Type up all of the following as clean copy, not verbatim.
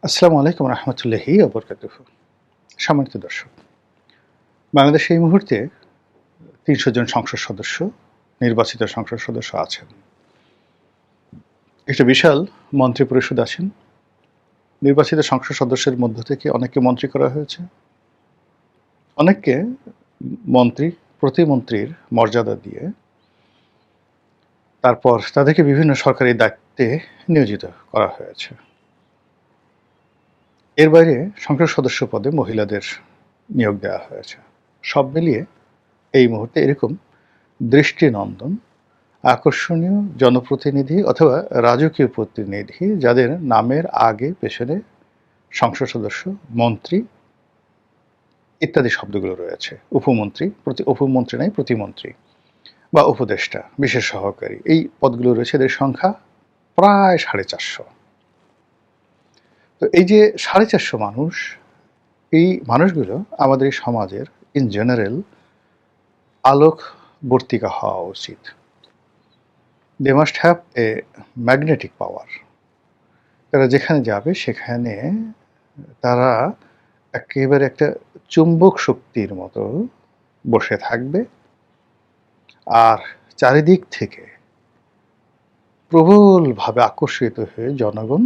আসসালামু আলাইকুম রহমতুল্লাহি ওবরকাতুহু। সম্মানিত দর্শক, বাংলাদেশে এই মুহূর্তে ৩০০ জন সংসদ সদস্য, নির্বাচিত সংসদ সদস্য আছেন। একটা বিশাল মন্ত্রিপরিষদ আছেন। নির্বাচিত সংসদ সদস্যের মধ্য থেকে অনেককে মন্ত্রী করা হয়েছে। অনেককে মন্ত্রী, প্রতিমন্ত্রীর মর্যাদা দিয়ে তারপর তাদেরকে বিভিন্ন সরকারি দায়িত্বে নিয়োজিত করা হয়েছে। এর বাইরে সংসদ সদস্য পদে মহিলাদের নিয়োগ দেওয়া হয়েছে। সব মিলিয়ে এই মুহূর্তে এরকম দৃষ্টিনন্দন আকর্ষণীয় জনপ্রতিনিধি অথবা রাজকীয় প্রতিনিধি যাদের নামের আগে পেছনে সংসদ সদস্য, মন্ত্রী ইত্যাদি শব্দগুলো রয়েছে। উপমন্ত্রী নাই, প্রতিমন্ত্রী বা উপদেষ্টা, বিশেষ সহকারী, এই পদগুলো রয়েছে। এদের সংখ্যা প্রায় 450। তো এই যে 450 মানুষ, এই মানুষগুলো আমাদের এই সমাজের ইন জেনারেল আলোকবর্তিকা হওয়া উচিত। They must have a magnetic power. তারা যেখানে যাবে সেখানে তারা একেবারে একটা চুম্বক শক্তির মতো বসে থাকবে, আর চারিদিক থেকে প্রবলভাবে আকর্ষিত হয়ে জনগণ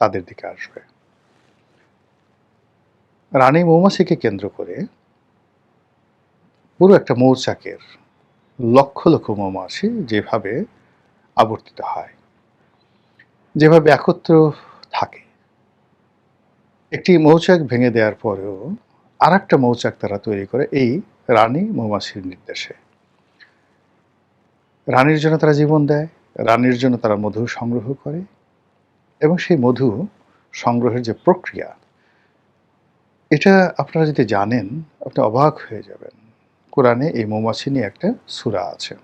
তাদের দিকে আসবে। রানী মৌমাছিকে কেন্দ্র করে পুরো একটা মৌচাকের লক্ষ লক্ষ মৌমাছি যেভাবে আবর্তিত হয়, যেভাবে একত্র থাকে, একটি মৌচাক ভেঙে দেওয়ার পরেও আর একটা মৌচাক তারা তৈরি করে এই রানী মৌমাছির নির্দেশে। রানীর জন্য তারা জীবন দেয়, রানীর জন্য তারা মধু সংগ্রহ করে, এবং সেই মধু সংগ্রহের যে প্রক্রিয়া, এটা আপনারা যদি জানেন আপনি অবাক হয়ে যাবেন। কোরআনে এই মৌমাছি নিয়ে একটা সূরা আছে।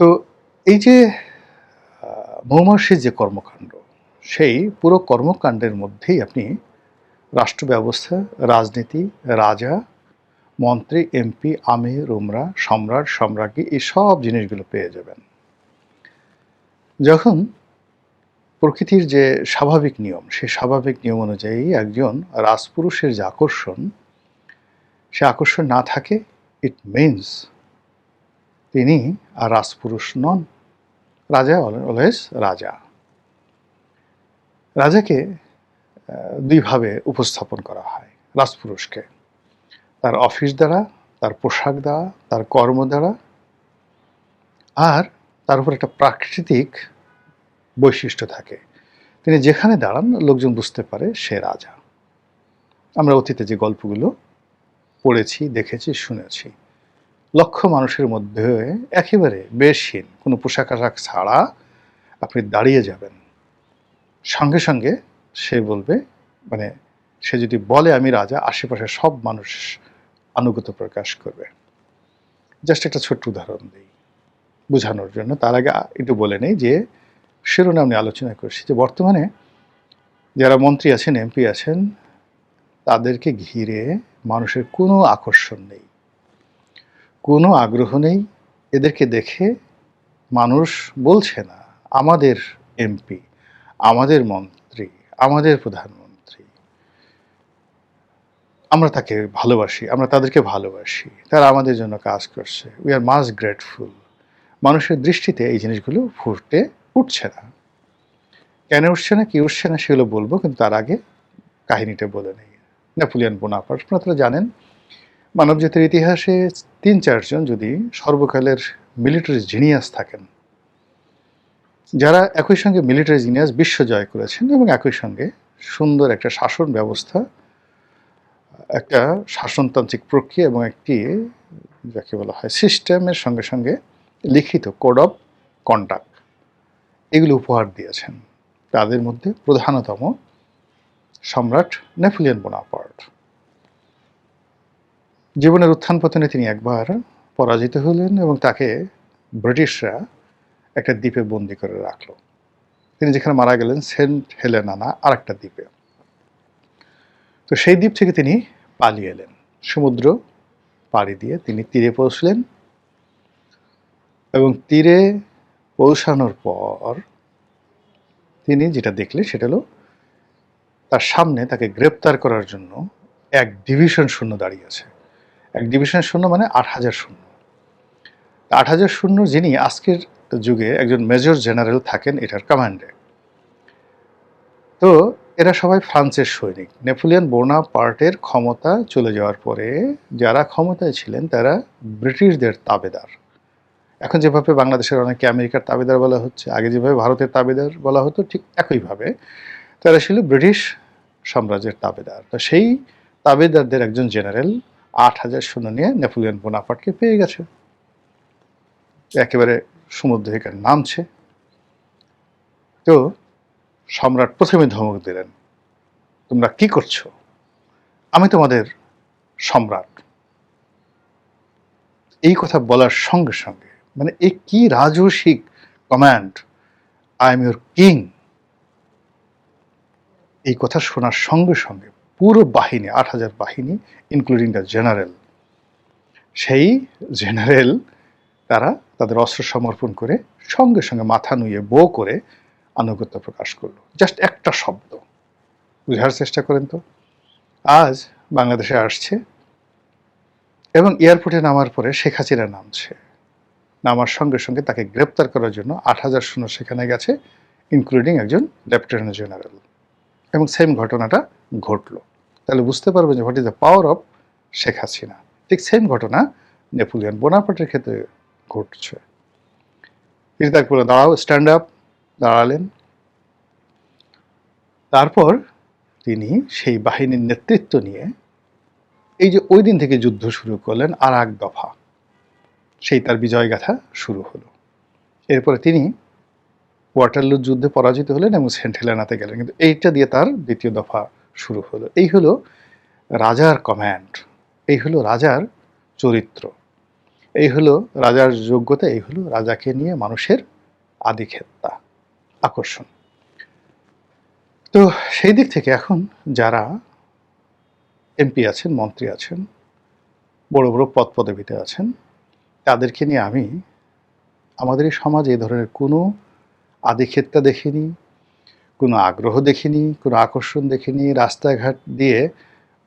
তো এই যে মৌমাছির যে কর্মকাণ্ড, সেই পুরো কর্মকাণ্ডের মধ্যেই আপনি রাষ্ট্র ব্যবস্থা, রাজনীতি, রাজা, মন্ত্রী, এমপি, আমির, উমরা, সম্রাট, সম্রাজ্ঞী, এই সব জিনিসগুলো পেয়ে যাবেন। যখন প্রকৃতির যে স্বাভাবিক নিয়ম, সেই স্বাভাবিক নিয়ম অনুযায়ী একজন রাজপুরুষের যে আকর্ষণ, সে আকর্ষণ না থাকে, ইট মিনস তিনি আর রাজপুরুষ নন। রাজা অলওয়েজ রাজা। রাজাকে দুইভাবে উপস্থাপন করা হয় রাজপুরুষকে: তার অফিস দ্বারা, তার পোশাক দ্বারা, তার কর্ম দ্বারা, আর তার উপর একটা প্রাকৃতিক বৈশিষ্ট্য থাকে। তিনি যেখানে দাঁড়ান লোকজন বুঝতে পারে সে রাজা। আমরা অতীতে যে গল্পগুলো পড়েছি, দেখেছি, শুনেছি, লক্ষ মানুষের মধ্যে একেবারে বেশহীন কোনো পোশাক আশাক ছাড়া আপনি দাঁড়িয়ে যাবেন, সঙ্গে সঙ্গে সে বলবে, মানে সে যদি বলে আমি রাজা, আশেপাশে সব মানুষ আনুগত্য প্রকাশ করবে। জাস্ট একটা ছোট্ট উদাহরণ দিই বোঝানোর জন্য। তার আগে একটু বলে নেই যে শিরোনাম নিয়ে আলোচনা করছি যে বর্তমানে যারা মন্ত্রী আছেন, এমপি আছেন, তাদেরকে ঘিরে মানুষের কোনো আকর্ষণ নেই, কোনো আগ্রহ নেই। এদেরকে দেখে মানুষ বলছে না আমাদের এমপি, আমাদের মন্ত্রী, আমাদের প্রধানমন্ত্রী, আমরা তাকে ভালোবাসি, আমরা তাদেরকে ভালোবাসি, তারা আমাদের জন্য কাজ করছে, উই আর মাস্ট গ্রেটফুল। মানুষের দৃষ্টিতে এই জিনিসগুলো ফুটে উঠছে না। কেন উঠছে না, কি উঠছে না সেগুলো বলবো, কিন্তু তার আগে কাহিনীটা বলে নেই। নেপোলিয়ন বোনাপার্ট, আপনারা জানেন মানবজাতির ইতিহাসে ৩-৪ জন যদি সর্বকালের মিলিটারি জিনিয়াস থাকেন, যারা একই সঙ্গে মিলিটারি জিনিয়াস বিশ্ব জয় করেছেন এবং একই সঙ্গে সুন্দর একটা শাসন ব্যবস্থা, একটা শাসনতান্ত্রিক প্রক্রিয়া এবং একটি যাকে বলা হয় সিস্টেমের সঙ্গে সঙ্গে লিখিত কোড অফ কন্ডাক্ট, এগুলো উপহার দিয়েছেন, তাদের মধ্যে প্রধানতম সম্রাট নেপোলিয়ন বোনাপার্ট। জীবনের উত্থান পতনে তিনি একবার পরাজিত হলেন এবং তাকে ব্রিটিশরা একটা দ্বীপে বন্দি করে রাখলো। তিনি যেখানে মারা গেলেন সেন্ট হেলেনা না, আরেকটা দ্বীপে। তো সেই দ্বীপ থেকে তিনি পালিয়ে এলেন, সমুদ্র পাড়ি দিয়ে তিনি তীরে পৌঁছলেন, এবং তীরে পৌঁছানোর পর তিনি যেটা দেখলেন সেটা হলো তার সামনে তাকে গ্রেপ্তার করার জন্য এক ডিভিশন সৈন্য দাঁড়িয়ে আছে। এক ডিভিশন সৈন্য মানে ৮,০০০ সৈন্য। ৮,০০০ সৈন্য যিনি আজকের যুগে একজন মেজর জেনারেল থাকেন এটার কমান্ডে। তো এরা সবাই ফ্রান্সের সৈনিক। নেপোলিয়ন বোনাপার্টের ক্ষমতা চলে যাওয়ার পরে যারা ক্ষমতায় ছিলেন তারা ব্রিটিশদের তাবেদার। এখন যেভাবে বাংলাদেশের অনেকে আমেরিকার তাবেদার বলা হচ্ছে, আগে যেভাবে ভারতের তাবেদার বলা হতো, ঠিক একইভাবে তারা ছিল ব্রিটিশ সাম্রাজ্যের তাবেদার। তো সেই তাবেদারদের একজন জেনারেল ৮,০০০ সৈন্য নিয়ে নেপোলিয়ন বোনাপার্টকে পেয়ে গেছে, একেবারে সমুদ্র থেকে নামছে। তো সম্রাট প্রথমে ধমক দিলেন, তোমরা কি করছো? আমি তোমাদের সম্রাট। এই কথা বলার সঙ্গে সঙ্গে মানে এই কি রাজসিক command, I am your king, এই কথা শোনার সঙ্গে সঙ্গে পুরো বাহিনী ৮,০০০ বাহিনী ইনক্লুডিং দ্য জেনারেল, সেই জেনারেল তারা তাদের অস্ত্র সমর্পণ করে সঙ্গে সঙ্গে মাথা নুয়ে বো করে আনুগত্য প্রকাশ করলো। জাস্ট একটা শব্দ, বুঝার চেষ্টা করেন তো। আজ বাংলাদেশে আসছে এবং এয়ারপোর্টে নামার পরে শেখ হাসিনা নামছে, নামার সঙ্গে সঙ্গে তাকে গ্রেপ্তার করার জন্য ৮,০০০ সৈন্য সেখানে গেছে, ইনক্লুডিং একজন লেফটেন্যান্ট জেনারেল, এবং সেম ঘটনাটা ঘটলো। তাহলে বুঝতে পারবেন যে what is the power of Sheikh Hasina. ঠিক সেম ঘটনা নেপোলিয়ন বোনাপার্টের ক্ষেত্রে ঘটছে। তিনি তাকে বলে দাঁড়াও, স্ট্যান্ড আপ, দাঁড়ালেন। তারপর তিনি সেই বাহিনীর নেতৃত্ব নিয়ে এই যে ওই দিন থেকে যুদ্ধ শুরু করলেন, আর এক দফা সেই তার বিজয়গাথা শুরু হলো। এরপরে তিনি ওয়াটারলু যুদ্ধে পরাজিত হলেন এবং সেন্ট হেলেনাতে গেলেন, কিন্তু এইটা দিয়ে তার দ্বিতীয় দফা শুরু হলো। এই হলো রাজার কমান্ড, এই হলো রাজার চরিত্র, এই হলো রাজার যোগ্যতা, এই হলো রাজাকে নিয়ে মানুষের আদিক্ষেতা, আকর্ষণ। তো সেই দিক থেকে এখন যারা এমপি আছেন, মন্ত্রী আছেন, বড় বড় পদ পদবিতে আছেন, তাদেরকে নিয়ে আমি আমাদের এই সমাজে এই ধরনের কোনো আদিক্ষেতা দেখিনি, কোনো আগ্রহ দেখিনি, কোনো আকর্ষণ দেখিনি। রাস্তাঘাট দিয়ে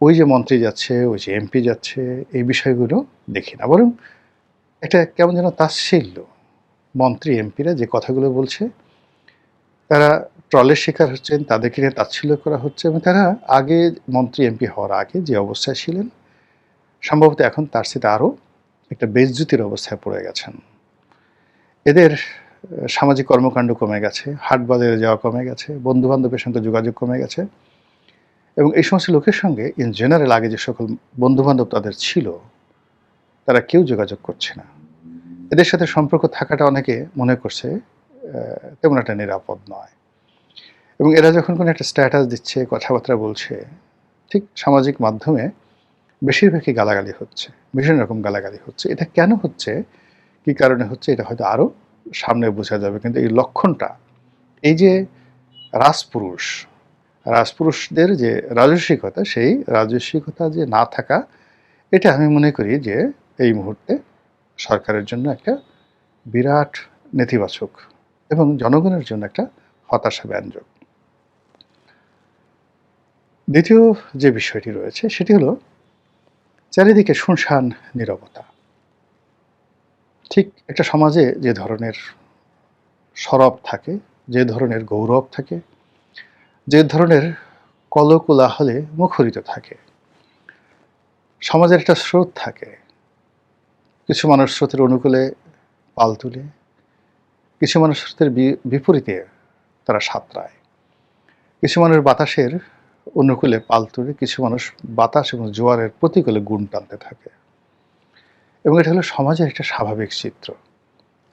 ওই যে মন্ত্রী যাচ্ছে, ওই যে এমপি যাচ্ছে, এই বিষয়গুলো দেখি না, বরং এটা কেমন যেন তাচ্ছিল্য। মন্ত্রী এমপিরা যে কথাগুলো বলছে, তারা ট্রলের শিকার হচ্ছেন, তাদেরকে নিয়ে তাচ্ছিল্য করা হচ্ছে, এবং তারা আগে মন্ত্রী এমপি হওয়ার আগে যে অবস্থায় ছিলেন সম্ভবত এখন তার সাথে আরও একটা বেজ্জুতির অবস্থায় পড়ে গেছেন। এদের সামাজিক কর্মকাণ্ড কমে গেছে, হাট বাজারে যাওয়া কমে গেছে, বন্ধুবান্ধবের সঙ্গে যোগাযোগ কমে গেছে, এবং এই সমস্ত লোকের সঙ্গে ইন জেনারেল আগে যে সকল বন্ধুবান্ধব তাদের ছিল তারা কেউ যোগাযোগ করছে না। এদের সাথে সম্পর্ক থাকাটা অনেকে মনে করছে তেমন একটা নিরাপদ নয়, এবং এরা যখন কোনো একটা স্ট্যাটাস দিচ্ছে, কথাবার্তা বলছে, ঠিক সামাজিক মাধ্যমে বেশিরভাগই গালাগালি হচ্ছে, ভীষণ রকম গালাগালি হচ্ছে। এটা কেন হচ্ছে, কী কারণে হচ্ছে, এটা হয়তো আরও সামনে বোঝা যাবে। কিন্তু এই লক্ষণটা, এই যে রাজপুরুষ, রাজপুরুষদের যে রাজস্বিকতা, সেই রাজস্বিকতা যে না থাকা, এটা আমি মনে করি যে এই মুহূর্তে সরকারের জন্য একটা বিরাট নেতিবাচক এবং জনগণের জন্য একটা হতাশা ব্যঞ্জক। দ্বিতীয় যে বিষয়টি রয়েছে সেটি হলো চারিদিকে শুনশান নীরবতা। ঠিক একটা সমাজে যে ধরনের সরব থাকে, যে ধরনের গৌরব থাকে, যে ধরনের কলকোলাহলে মুখরিত থাকে, সমাজের একটা স্রোত থাকে। কিছু মানুষ স্রোতের অনুকূলে পাল তুলে, কিছু মানুষ স্রোতের বিপরীতে তারা সাঁতরায়, কিছু মানুষ বাতাসের অনুকূলে পাল তুলে, কিছু মানুষ বাতাস এবং জোয়ারের প্রতিকূলে গুণ টানতে থাকে, এবং এটা হলো সমাজের একটা স্বাভাবিক চিত্র।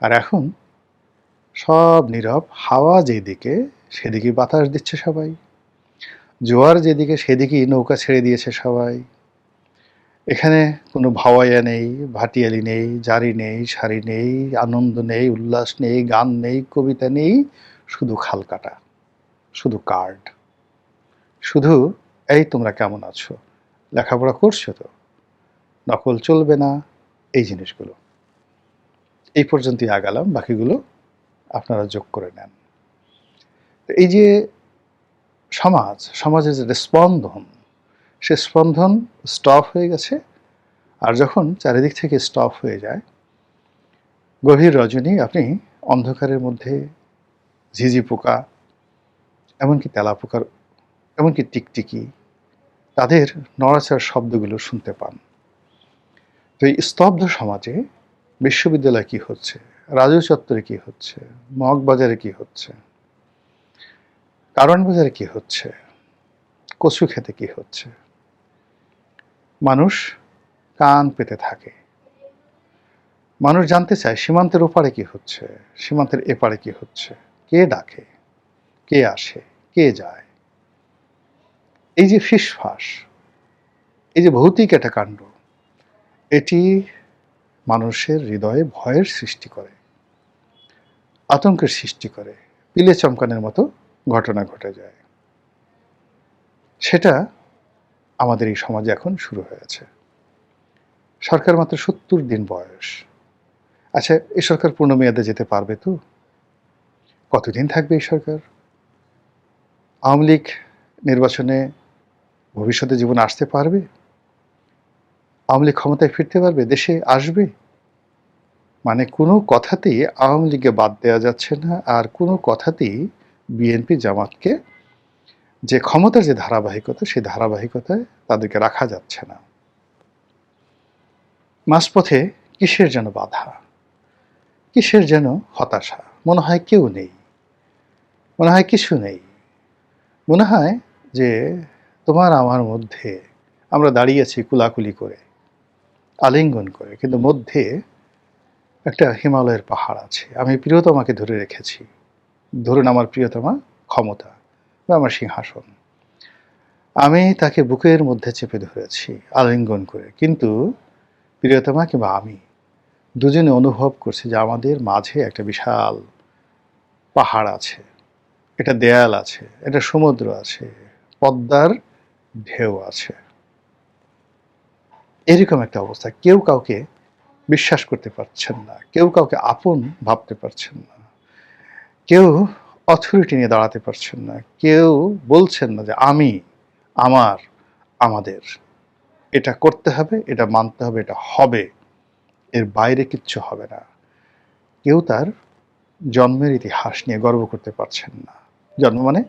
আর এখন সব নীরব, হাওয়া যেদিকে সেদিকে বাতাস দিচ্ছে সবাই, জোয়ার যেদিকে সেদিকেই নৌকা ছেড়ে দিয়েছে সবাই। এখানে কোনো ভাওয়াইয়া নেই, ভাটিয়ালি নেই, জারি নেই, সারি নেই, আনন্দ নেই, উল্লাস নেই, গান নেই, কবিতা নেই, শুধু খাল কাটা, শুধু কার্ড, শুধু এই তোমরা কেমন আছো, লেখাপড়া করছো তো, নকল চলবে না, এই জিনিসগুলো। এই পর্যন্তই আগালাম, বাকিগুলো আপনারা যোগ করে নেন। তো এই যে সমাজের যে স্পন্দন, সে স্পন্দন স্টপ হয়ে গেছে। আর যখন চারিদিক থেকে স্টপ হয়ে যায়, গভীর রজনী আপনি অন্ধকারের মধ্যে ঝিঝি পোকা, এমনকি তেলাপোকার, এমনকি টিকটিকি, তাদের নড়াচড়ার শব্দগুলো শুনতে পান। তো এই স্তব্ধ সমাজে বিশ্ববিদ্যালয়ে কি হচ্ছে, রাজু চত্বরে কি হচ্ছে, মগবাজারে কি হচ্ছে, কারণ বাজারে কি হচ্ছে, কচু খেতে কি হচ্ছে, মানুষ কান পেতে থাকে। মানুষ জানতে চায় সীমান্তের ওপারে কি হচ্ছে, সীমান্তের এপারে কি হচ্ছে, কে ডাকে, কে আসে, কে যায়। এই যে ফিসফাস, এই যে ভৌতিক একটা কাণ্ড, এটি মানুষের হৃদয়ে ভয়ের সৃষ্টি করে, আতঙ্কের সৃষ্টি করে, পিলে চমকানোর মতো ঘটনা ঘটে যায়। সেটা আমাদের এই সমাজে এখন শুরু হয়েছে। সরকার মাত্র ৭০ দিন বয়স। আচ্ছা, এই সরকার পূর্ণ মেয়াদে যেতে পারবে তো? কতদিন থাকবে এই সরকার? আওয়ামী লীগ নির্বাচনে ভবিষ্যতে জীবন আসতে পারবে? আওয়ামী লীগ ক্ষমতায় ফিরতে পারবে, দেশে আসবে? মানে কোনো কথাতেই আওয়ামী লীগকে বাদ দেওয়া যাচ্ছে না, আর কোনো কথাতেই বিএনপি জামাতকে যে ক্ষমতার যে ধারাবাহিকতা, সেই ধারাবাহিকতায় তাদেরকে রাখা যাচ্ছে না। মাঝপথে কিসের যেন বাধা, কিসের যেন হতাশা। মনে হয় কেউ নেই, মনে হয় কিছু নেই, মনে হয় যে তোমার আমার মধ্যে আমরা দাঁড়িয়েছি কুলাকুলি করে, আলিঙ্গন করে, কিন্তু মধ্যে একটা হিমালয়ের পাহাড় আছে। আমি প্রিয়তমাকে ধরে রেখেছি। ধরুন আমার প্রিয়তমা ক্ষমতা বা আমার সিংহাসন, আমি তাকে বুকের মধ্যে চেপে ধরেছি আলিঙ্গন করে, কিন্তু প্রিয়তমা কিংবা আমি দুজনে অনুভব করছি যে আমাদের মাঝে একটা বিশাল পাহাড় আছে, একটা দেয়াল আছে, একটা সমুদ্র আছে, পদ্মার ঢেউ আছে। এরকম একটা অবস্থা। কেউ কাউকে বিশ্বাস করতে পারছেন না, কেউ কাউকে আপন ভাবতে পারছেন না, কেউ অথরিটি নিয়ে দাঁড়াতে পারছেন না, কেউ বলছেন না যে আমি, আমার, আমাদের, এটা করতে হবে, এটা মানতে হবে, এটা হবে, এর বাইরে কিচ্ছু হবে না। কেউ তার জন্মের ইতিহাস নিয়ে গর্ব করতে পারছেন না। জন্ম মানে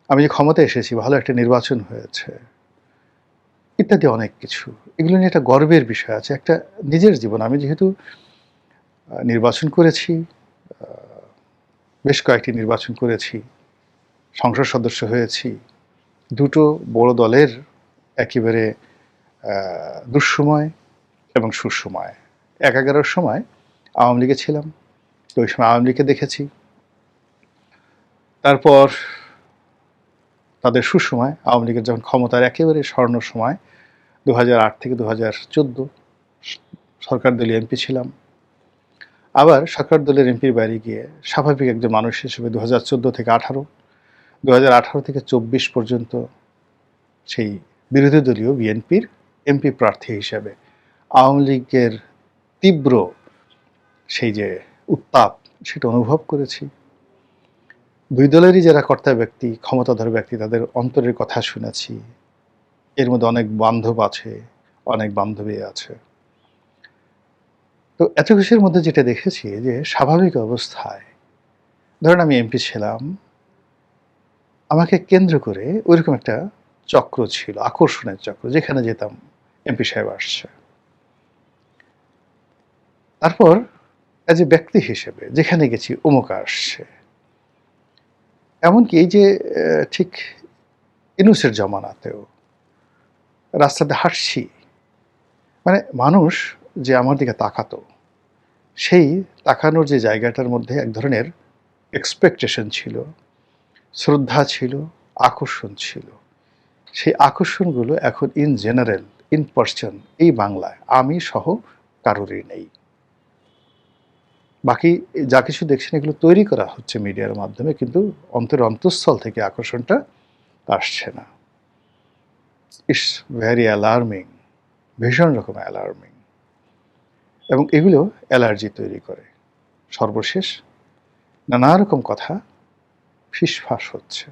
আমি যে ক্ষমতায় এসেছি, ভালো একটা নির্বাচন হয়েছে, ইত্যাদি অনেক কিছু। এগুলো নিয়ে একটা গর্বের বিষয় আছে। একটা নিজের জীবন, আমি যেহেতু নির্বাচন করেছি, বেশ কয়েকটি নির্বাচন করেছি, সংসদ সদস্য হয়েছি, দুটো বড় দলের একেবারে দুঃসময় এবং সুসময়। ১-১১-র সময় আওয়ামী লীগে ছিলাম, তো ওই সময় আওয়ামী লীগকে দেখেছি। তারপর তাদের সুসময়, আওয়ামী লীগের যখন ক্ষমতার একেবারে স্বর্ণ সময় ২০০৮ থেকে ২০১৪ সরকার দলীয় এমপি ছিলাম। আবার সরকার দলের এমপির বাইরে গিয়ে স্বাভাবিক একজন মানুষ হিসেবে ২০১৪ থেকে ১৮, ২০১৮ থেকে ২৪ পর্যন্ত সেই বিরোধী দলীয় বিএনপির এমপি প্রার্থী হিসেবে আওয়ামী লীগের তীব্র সেই যে উত্তাপ, সেটা অনুভব করেছি। দুই দলেরই যারা কর্তা ব্যক্তি, ক্ষমতাধর ব্যক্তি, তাদের অন্তরের কথা শুনেছি। এর মধ্যে অনেক বান্ধব আছে, অনেক বান্ধবী আছে। তো এত কিছুর মধ্যে যেটা দেখেছি যে স্বাভাবিক অবস্থায়, ধরেন আমি এমপি ছিলাম, আমাকে কেন্দ্র করে ওইরকম একটা চক্র ছিল, আকর্ষণের চক্র, যেখানে যেতাম এমপি সাহেব আসছে। তারপর এজ এ ব্যক্তি হিসেবে যেখানে গেছি অমুক আসছে। এমনকি এই যে ঠিক ইউনূসের জমানাতেও রাস্তাতে হাঁটছি, মানে মানুষ যে আমার দিকে তাকাতো, সেই তাকানোর যে জায়গাটার মধ্যে এক ধরনের এক্সপেকটেশন ছিল, শ্রদ্ধা ছিল, আকর্ষণ ছিল। সেই আকর্ষণগুলো এখন ইন জেনারেল, ইন পার্সন, এই বাংলায় আমি সহ কারোরই নেই। বাকি যা কিছু দেখছেন এগুলো তৈরি করা হচ্ছে মিডিয়ার মাধ্যমে, কিন্তু অন্তঃস্থল থেকে আকর্ষণটা আসছে না। ইটস ভেরি অ্যালার্মিং, ভীষণ রকম অ্যালার্মিং। এবং এগুলো অ্যালার্জি তৈরি করে। সর্বশেষ নানা রকম কথা ফিসফাস হচ্ছে,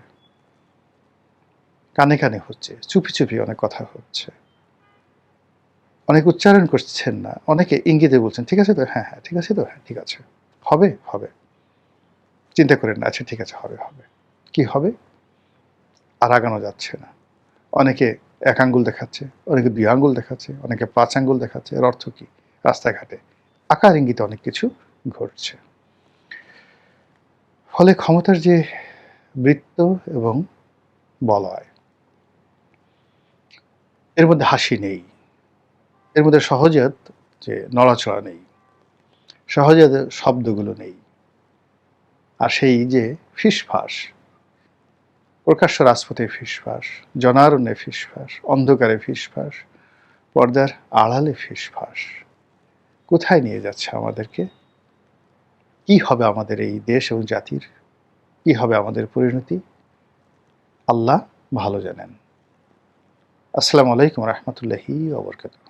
কানে কানে হচ্ছে, চুপি চুপি অনেক কথা হচ্ছে। অনেকে উচ্চারণ করছেন না, অনেকে ইঙ্গিতে বলছেন, ঠিক আছে তো? হ্যাঁ, হ্যাঁ, ঠিক আছে তো? হ্যাঁ, ঠিক আছে। হবে? হবে। চিন্তা করেন না, আচ্ছা ঠিক আছে, হবে, হবে। কি হবে? আর আগানো যাচ্ছে না। অনেকে ১ আঙ্গুল দেখাচ্ছে, অনেকে ২ আঙ্গুল দেখাচ্ছে, অনেকে ৫ আঙ্গুল দেখাচ্ছে। এর অর্থ কি? রাস্তাঘাটে আকার ইঙ্গিতে অনেক কিছু ঘটছে। ফলে ক্ষমতার যে বৃত্ত এবং বলয়, এর মধ্যে হাসি নেই। এর মধ্যে সহজাত যে নড়াচড়া নেই। সহজাত শব্দগুলো নেই। আর সেই যে ফিসফাস, প্রকাশ্য রাজপথে ফিসফাস, জনারণ্যে ফিসফাস, অন্ধকারে ফিসফাস, পর্দার আড়ালে ফিসফাস, কোথায় নিয়ে যাচ্ছে আমাদেরকে? কি হবে আমাদের এই দেশ এবং জাতির? কি হবে আমাদের পরিণতি? আল্লাহ ভালো জানেন। আসসালামু আলাইকুম রহমতুল্লাহি ওয়া বারাকাতুহু।